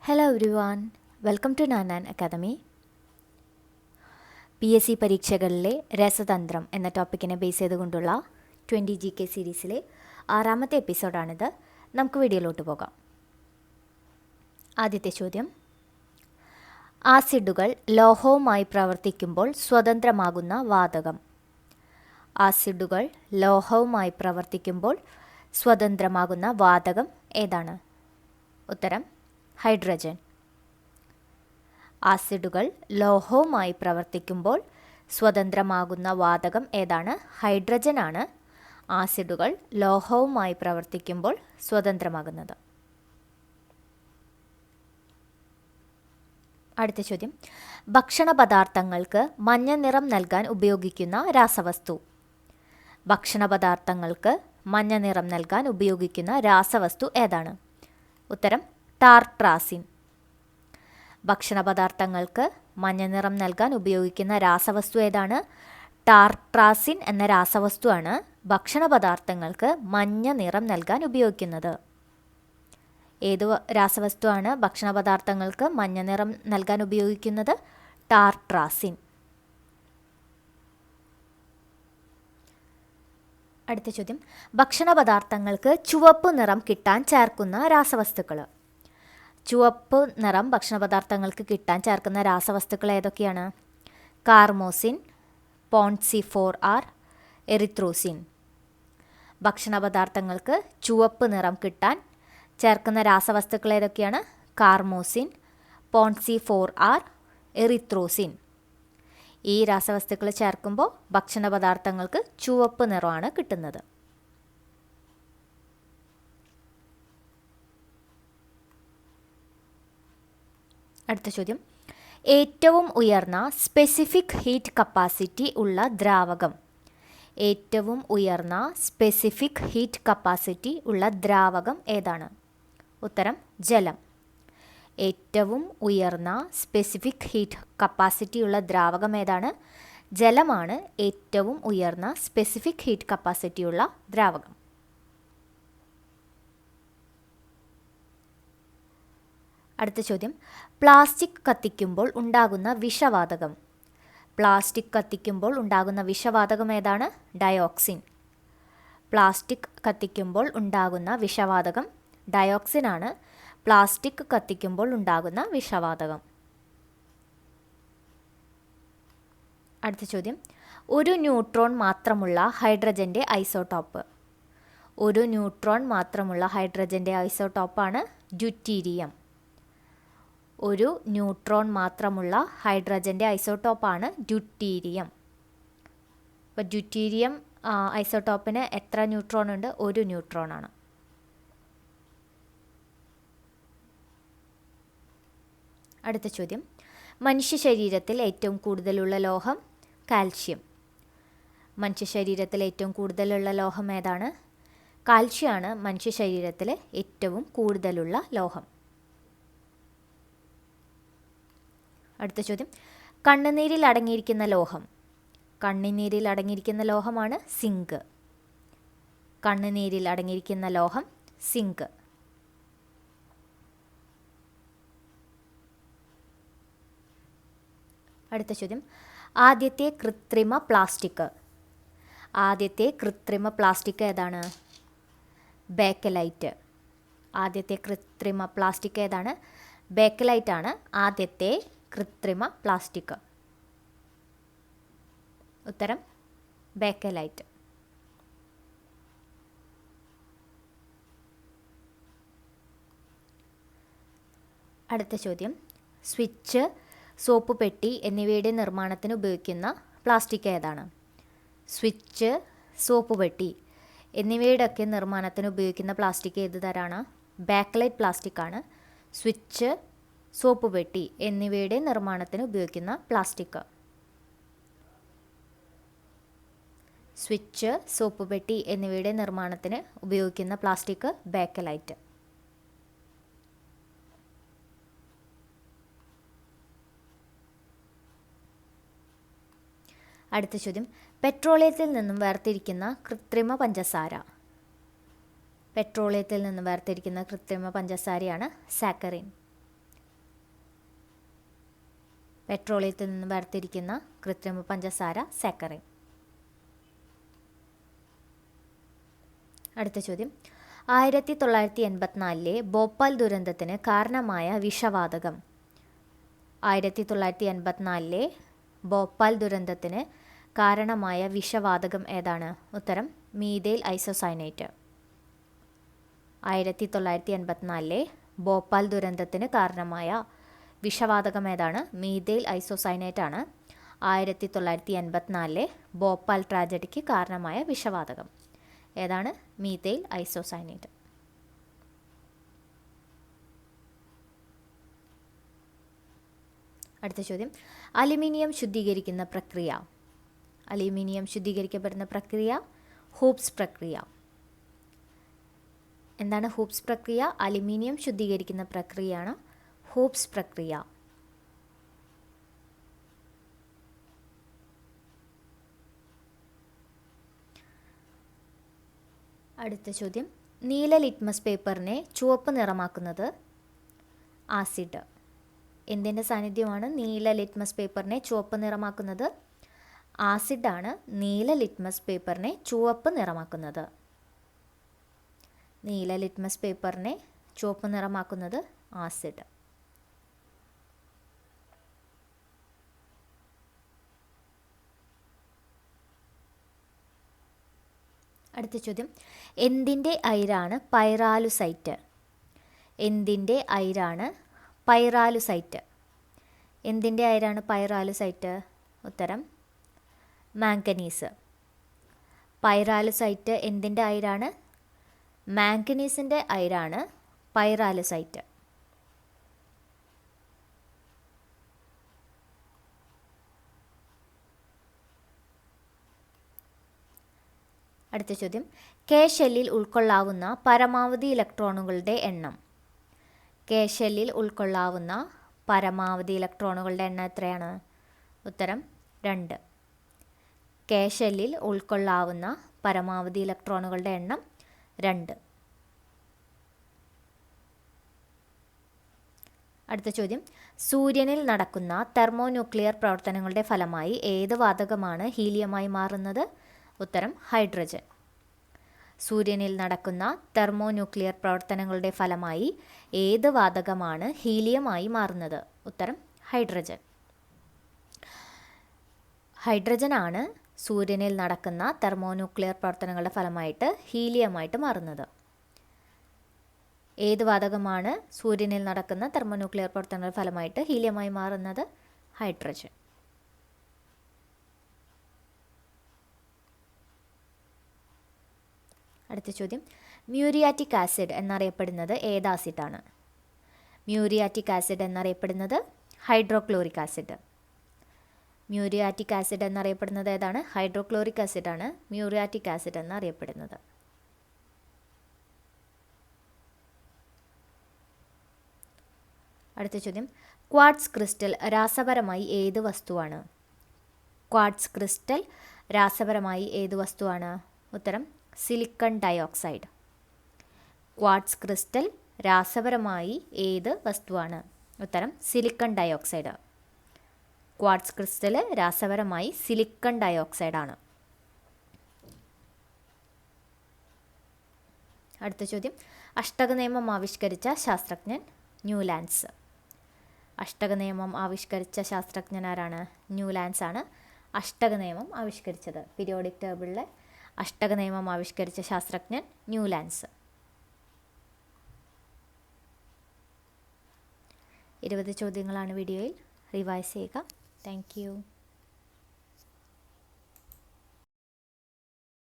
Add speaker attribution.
Speaker 1: Hello everyone, welcome to നാനാൻ academy. PSC പരീക്ഷകളിലെ രസതന്ത്രം എന്ന ടോപ്പിക്കിനെ ബേസ് ചെയ്തുകൊണ്ടുള്ള 20 GK സീരീസിലെ 6ാമത്തെ എപ്പിസോഡാണിത്. നമുക്ക് വീഡിയോയിലോട്ട് പോകാം. ആദ്യത്തെ ചോദ്യം: ആസിഡുകൾ ലോഹവുമായി പ്രവർത്തിക്കുമ്പോൾ സ്വതന്ത്രമാകുന്ന വാതകം. ആസിഡുകൾ ലോഹവുമായി പ്രവർത്തിക്കുമ്പോൾ സ്വതന്ത്രമാകുന്ന വാതകം ഏതാണ്? ഉത്തരം ഹൈഡ്രജൻ. ആസിഡുകൾ ലോഹവുമായി പ്രവർത്തിക്കുമ്പോൾ സ്വതന്ത്രമാകുന്ന വാതകം ഏതാണ്? ഹൈഡ്രജൻ ആണ് ആസിഡുകൾ ലോഹവുമായി പ്രവർത്തിക്കുമ്പോൾ സ്വതന്ത്രമാകുന്നത്. അടുത്ത ചോദ്യം: ഭക്ഷണ പദാർത്ഥങ്ങൾക്ക് മഞ്ഞ നിറം നൽകാൻ ഉപയോഗിക്കുന്ന രാസവസ്തു. ഭക്ഷണ പദാർത്ഥങ്ങൾക്ക് മഞ്ഞ നിറം നൽകാൻ ഉപയോഗിക്കുന്ന രാസവസ്തു ഏതാണ്? ഉത്തരം ടാർട്രാസിൻ. ഭക്ഷണ പദാർത്ഥങ്ങൾക്ക് മഞ്ഞ നിറം നൽകാൻ ഉപയോഗിക്കുന്ന രാസവസ്തു ഏതാണ്? ടാർട്രാസിൻ എന്ന രാസവസ്തുവാണ് ഭക്ഷണ പദാർത്ഥങ്ങൾക്ക് മഞ്ഞ നിറം നൽകാൻ ഉപയോഗിക്കുന്നത്. ഏത് രാസവസ്തുവാണ് ഭക്ഷണ പദാർത്ഥങ്ങൾക്ക് മഞ്ഞ നിറം നൽകാൻ ഉപയോഗിക്കുന്നത്? ടാർട്രാസിൻ. അടുത്ത ചോദ്യം: ഭക്ഷണ പദാർത്ഥങ്ങൾക്ക് ചുവപ്പ് നിറം കിട്ടാൻ ചേർക്കുന്ന രാസവസ്തുക്കൾ. ചുവപ്പ് നിറം ഭക്ഷണ പദാർത്ഥങ്ങൾക്ക് കിട്ടാൻ ചേർക്കുന്ന രാസവസ്തുക്കൾ ഏതൊക്കെയാണ്? കാർമോസിൻ, പോൺസി4R, എറിത്രോസിൻ. ഭക്ഷണ പദാർത്ഥങ്ങൾക്ക് ചുവപ്പ് നിറം കിട്ടാൻ ചേർക്കുന്ന രാസവസ്തുക്കൾ ഏതൊക്കെയാണ്? കാർമോസിൻ, പോൺസി4R, എറിത്രോസിൻ. ഈ രാസവസ്തുക്കൾ ചേർക്കുമ്പോൾ ഭക്ഷണ പദാർത്ഥങ്ങൾക്ക് ചുവപ്പ് നിറമാണ് കിട്ടുന്നത്. അടുത്ത ചോദ്യം: ഏറ്റവും ഉയർന്ന സ്പെസിഫിക് ഹീറ്റ് കപ്പാസിറ്റി ഉള്ള ദ്രാവകം. ഏറ്റവും ഉയർന്ന സ്പെസിഫിക് ഹീറ്റ് കപ്പാസിറ്റി ഉള്ള ദ്രാവകം ഏതാണ്? ഉത്തരം ജലം. ഏറ്റവും ഉയർന്ന സ്പെസിഫിക് ഹീറ്റ് കപ്പാസിറ്റി ഉള്ള ദ്രാവകം ഏതാണ്? ജലമാണ് ഏറ്റവും ഉയർന്ന സ്പെസിഫിക് ഹീറ്റ് കപ്പാസിറ്റി ഉള്ള ദ്രാവകം. അടുത്ത ചോദ്യം: പ്ലാസ്റ്റിക് കത്തിക്കുമ്പോൾ ഉണ്ടാകുന്ന വിഷവാതകം. പ്ലാസ്റ്റിക് കത്തിക്കുമ്പോൾ ഉണ്ടാകുന്ന വിഷവാതകം ഏതാണ്? ഡയോക്സിൻ. പ്ലാസ്റ്റിക് കത്തിക്കുമ്പോൾ ഉണ്ടാകുന്ന വിഷവാതകം ഡയോക്സിൻ ആണ് പ്ലാസ്റ്റിക് കത്തിക്കുമ്പോൾ ഉണ്ടാകുന്ന വിഷവാതകം. അടുത്ത ചോദ്യം: ഒരു ന്യൂട്രോൺ മാത്രമുള്ള ഹൈഡ്രജൻ്റെ ഐസോടോപ്പ്. ഒരു ന്യൂട്രോൺ മാത്രമുള്ള ഹൈഡ്രജൻ്റെ ഐസോടോപ്പാണ് ഡ്യൂറ്റീരിയം. ഒരു ന്യൂട്രോൺ മാത്രമുള്ള ഹൈഡ്രജൻ്റെ ഐസോടോപ്പാണ് ഡ്യൂറ്റീരിയം. അപ്പോൾ ഡ്യൂറ്റീരിയം ഐസോടോപ്പിന് എത്ര ന്യൂട്രോൺ ഉണ്ട്? ഒരു ന്യൂട്രോൺ ആണ്. അടുത്ത ചോദ്യം: മനുഷ്യ ശരീരത്തിൽ ഏറ്റവും കൂടുതലുള്ള ലോഹം. കാൽഷ്യം. മനുഷ്യ ശരീരത്തിൽ ഏറ്റവും കൂടുതലുള്ള ലോഹം ഏതാണ്? കാൽഷ്യമാണ് മനുഷ്യ ശരീരത്തിലെ ഏറ്റവും കൂടുതലുള്ള ലോഹം. അടുത്ത ചോദ്യം: കണ്ണുനീരിൽ അടങ്ങിയിരിക്കുന്ന ലോഹം. കണ്ണുനീരിൽ അടങ്ങിയിരിക്കുന്ന ലോഹമാണ് സിങ്ക്. കണ്ണുനീരിൽ അടങ്ങിയിരിക്കുന്ന ലോഹം സിങ്ക്. അടുത്ത ചോദ്യം: ആദ്യത്തെ കൃത്രിമ പ്ലാസ്റ്റിക്. ആദ്യത്തെ കൃത്രിമ പ്ലാസ്റ്റിക് ഏതാണ്? ബേക്കലൈറ്റ്. ആദ്യത്തെ കൃത്രിമ പ്ലാസ്റ്റിക് ഏതാണ്? ബേക്കലൈറ്റ് ആണ് ആദ്യത്തെ കൃത്രിമ പ്ലാസ്റ്റിക്. ഉത്തരം ബേക്കലൈറ്റ്. അടുത്ത ചോദ്യം: സ്വിച്ച്, സോപ്പ് പെട്ടി എന്നിവയുടെ നിർമ്മാണത്തിന് ഉപയോഗിക്കുന്ന പ്ലാസ്റ്റിക് ഏതാണ്? സ്വിച്ച്, സോപ്പ് പെട്ടി എന്നിവയുടെയൊക്കെ നിർമ്മാണത്തിന് ഉപയോഗിക്കുന്ന പ്ലാസ്റ്റിക് ഏത് തരമാണ്? ബേക്കലൈറ്റ് പ്ലാസ്റ്റിക് ആണ് സ്വിച്ച്, സോപ്പ് പെട്ടി എന്നിവയുടെ നിർമ്മാണത്തിന് ഉപയോഗിക്കുന്ന പ്ലാസ്റ്റിക്. സ്വിച്ച്, സോപ്പ് പെട്ടി എന്നിവയുടെ നിർമ്മാണത്തിന് ഉപയോഗിക്കുന്ന പ്ലാസ്റ്റിക് ബേക്കലൈറ്റ്. അടുത്ത ചോദ്യം: പെട്രോളിയത്തിൽ നിന്നും വേർതിരിക്കുന്ന കൃത്രിമ പഞ്ചസാര. പെട്രോളിയത്തിൽ നിന്നും വേർതിരിക്കുന്ന കൃത്രിമ പഞ്ചസാരയാണ് സാക്കറിൻ. പെട്രോളിയത്തിൽ നിന്ന് വേർതിരിക്കുന്ന കൃത്രിമ പഞ്ചസാര സാക്കറിൻ. അടുത്ത ചോദ്യം, 1984 ഭോപ്പാൽ ദുരന്തത്തിന് കാരണമായ വിഷവാതകം. 1984 ഭോപ്പാൽ ദുരന്തത്തിന് കാരണമായ വിഷവാതകം ഏതാണ്? ഉത്തരം മീഥൈൽ ഐസോസയനേറ്റ്. 1984 ഭോപ്പാൽ ദുരന്തത്തിന് കാരണമായ വിഷവാതകം ഏതാണ്? മീഥൈൽ ഐസോസയനേറ്റ് ആണ് 1984 ഭോപ്പാൽ ട്രാജഡിക്ക് കാരണമായ വിഷവാതകം. ഏതാണ്? Methyl isocyanate. അടുത്ത ചോദ്യം, അലുമിനിയം ശുദ്ധീകരിക്കുന്ന പ്രക്രിയ. അലുമിനിയം ശുദ്ധീകരിക്കപ്പെടുന്ന പ്രക്രിയ ഹൂപ്സ് പ്രക്രിയ. എന്താണ് ഹൂപ്സ് പ്രക്രിയ? അലുമിനിയം ശുദ്ധീകരിക്കുന്ന പ്രക്രിയയാണ് ഹൂപ്സ് പ്രക്രിയ. അടുത്ത ചോദ്യം, നീല ലിറ്റ്മസ് പേപ്പറിനെ ചുവപ്പ് നിറമാക്കുന്നത് ആസിഡ്. എന്തിൻ്റെ സാന്നിധ്യമാണ് നീല ലിറ്റ്മസ് പേപ്പറിനെ ചുവപ്പ് നിറമാക്കുന്നത്? ആസിഡാണ് നീല ലിറ്റ്മസ് പേപ്പറിനെ ചുവപ്പ് നിറമാക്കുന്നത്. നീല ലിറ്റ്മസ് പേപ്പറിനെ ചുവപ്പ് നിറമാക്കുന്നത് ആസിഡ്. അടുത്ത ചോദ്യം, എന്തിൻ്റെ അയിരാണ് പൈറാലുസൈറ്റ്? എന്തിൻ്റെ അയിരാണ് പൈറാലുസൈറ്റ്? എന്തിൻ്റെ അയിരാണ് പൈറാലുസൈറ്റ്? ഉത്തരം മാംഗനീസ്. പൈറാലുസൈറ്റ് എന്തിൻ്റെ അയിരാണ്? മാംഗനീസിൻ്റെ അയിരാണ് പൈറാലുസൈറ്റ്. അടുത്ത ചോദ്യം, കെ ഷെല്ലിൽ ഉൾക്കൊള്ളാവുന്ന പരമാവധി ഇലക്ട്രോണുകളുടെ എണ്ണം. കെ ഷെല്ലിൽ ഉൾക്കൊള്ളാവുന്ന പരമാവധി ഇലക്ട്രോണുകളുടെ എണ്ണം എത്രയാണ്? ഉത്തരം 2. കെ ഷെല്ലിൽ ഉൾക്കൊള്ളാവുന്ന പരമാവധി ഇലക്ട്രോണുകളുടെ എണ്ണം 2. അടുത്ത ചോദ്യം, സൂര്യനിൽ നടക്കുന്ന തെർമോന്യൂക്ലിയർ പ്രവർത്തനങ്ങളുടെ ഫലമായി ഏത് വാതകമാണ് ഹീലിയമായി മാറുന്നത്? ഉത്തരം ഹൈഡ്രജൻ. സൂര്യനിൽ നടക്കുന്ന തെർമോന്യൂക്ലിയർ പ്രവർത്തനങ്ങളുടെ ഫലമായി ഏത് വാതകമാണ് ഹീലിയമായി മാറുന്നത്? ഉത്തരം ഹൈഡ്രജൻ. ഹൈഡ്രജനാണ് സൂര്യനിൽ നടക്കുന്ന തെർമോന്യൂക്ലിയർ പ്രവർത്തനങ്ങളുടെ ഫലമായിട്ട് ഹീലിയമായിട്ട് മാറുന്നത്. ഏത് വാതകമാണ് സൂര്യനിൽ നടക്കുന്ന തെർമോന്യൂക്ലിയർ പ്രവർത്തനങ്ങളുടെ ഫലമായിട്ട് ഹീലിയമായി മാറുന്നത്? ഹൈഡ്രജൻ. അടുത്ത ചോദ്യം, മ്യൂരിയാറ്റിക് ആസിഡ് എന്നറിയപ്പെടുന്നത് ഏത് ആസിഡാണ്? മ്യൂരിയാറ്റിക് ആസിഡ് എന്നറിയപ്പെടുന്നത് ഹൈഡ്രോക്ലോറിക് ആസിഡ്. മ്യൂരിയാറ്റിക് ആസിഡ് എന്നറിയപ്പെടുന്നത് ഏതാണ്? ഹൈഡ്രോക്ലോറിക് ആസിഡാണ് മ്യൂരിയാറ്റിക് ആസിഡ് എന്നറിയപ്പെടുന്നത്. അടുത്ത ചോദ്യം, ക്വാർട്സ് ക്രിസ്റ്റൽ രാസപരമായി ഏത് വസ്തുവാണ്? ക്വാർട്സ് ക്രിസ്റ്റൽ രാസപരമായി ഏത് വസ്തുവാണ്? ഉത്തരം സിലിക്കൺ ഡയോക്സൈഡ്. ക്വാർട്സ് ക്രിസ്റ്റൽ രാസപരമായി ഏത് വസ്തുവാണ്? ഉത്തരം സിലിക്കൺ ഡയോക്സൈഡ്. ക്വാർട്സ് ക്രിസ്റ്റൽ രാസപരമായി സിലിക്കൺ ഡയോക്സൈഡ് ആണ്. അടുത്ത ചോദ്യം, അഷ്ടക നിയമം ആവിഷ്കരിച്ച ശാസ്ത്രജ്ഞൻ ന്യൂലാൻഡ്സ്. അഷ്ടക നിയമം ആവിഷ്കരിച്ച ശാസ്ത്രജ്ഞൻ ആരാണ്? ന്യൂലാൻഡ്സ് ആണ് അഷ്ടക നിയമം ആവിഷ്കരിച്ചത്. പീരിയോഡിക് ടേബിളിലെ അഷ്ടക നിയമം ആവിഷ്കരിച്ച ശാസ്ത്രജ്ഞൻ ന്യൂലാൻഡ്സ്. 20 ചോദ്യങ്ങളാണ് വീഡിയോയിൽ. റിവൈസ് ചെയ്യുക. Thank you.